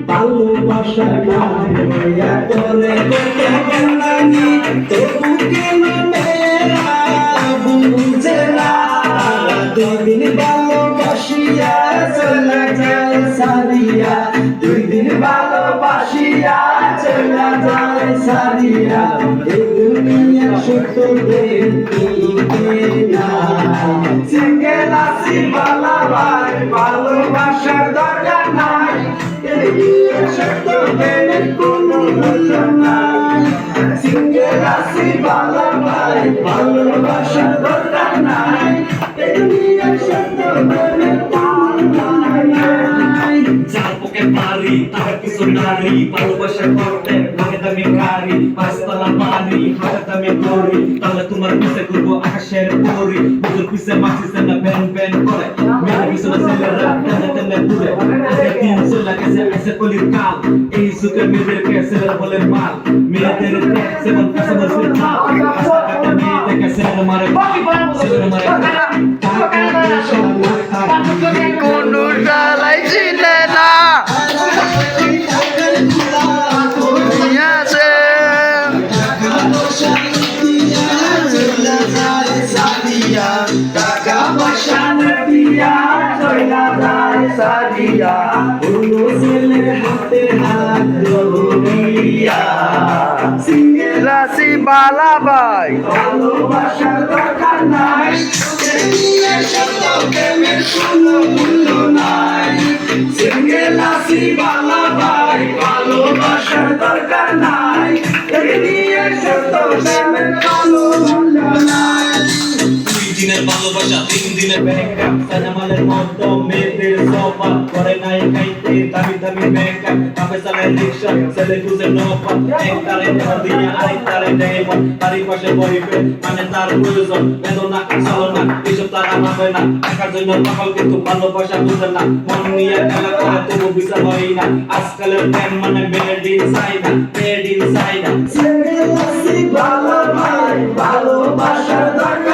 ভালোবাসা না করে করতে গেলানি তবু কেন মেয়েরা বুঝে না দুই দিন ভালোবাসিয়া চলে যায় সারিয়া দুই দিন ভালোবাসিয়া চলে যায় সারিয়া এই দুনিয়া সত্য দেখি না সিঙ্গেল আসি বালাবাই ভালোবাসার দরকার নাই সত্য প্রেমের কোনো মূল্য নাই সিঙ্গেল আসি বালাবাই ভালোবাসার দরকার নাই সত্য প্রেমের কোনো নাই যার পক্ষে পারি তার কিছু নারী ভালোবাসা করতে লাগে দামি গাড়ি পাঁচতলা বাড়ি হাতে দামি গড়ি তাহলে তোমার পিছে ঘুরবো আকাশের পরি বুঝুর পিছে মাছিছে না ব্যান ব্যান করে মেয়ের পিছনে ছেলেরা টেনে টেনে ঘুরে আজকে 300 লাগেছে এসে কলির কাল এই যুগে মেয়েদেরকে ছেলেরা বলে মাল মেয়েদের যেমন পেছনে সে চাল রাস্তাঘাটে মেয়ে দেখে ছেলেরা মারে ছেলেরা মারে কোন ডালাই ছিলে না টাকা পয়সা দিয়া চইলা যায় সারিয়া কোনো ছেলে হাতে হাত ধরিয়া সিঙ্গেল রাশি বালাবাই ভালোবাসার দরকার নাই সত্য প্রেমের কোনো মূল্য নাই সিঙ্গেল আসি বালাবাই ভালোবাসার দরকার নাই সত্য প্রেমের কোনো মূল্য নাই দিনের ভালোবাসা 3 দিনের ব্যাকআপ সানামালের মতো মেয়েদের সোফা করে নাই খাইতে দামি দামি ব্যাকআপ কাপে চালায় রিকশা ছেলে খুঁজে নৌকা এক তারে টাকা দিয়ে আরেক তারে দেয় তারই পাশে বইবে মানে তার প্রয়োজন বেদনা চালনা এসব তারা ভাবে না টাকার জন্য পাগল কিন্তু ভালোবাসা বুঝে না মন নিয়ে খেলা করে তবু বিচার হয় না আজকালের প্রেম মানে made in China made in China single আসি ভালোবাসার দরকার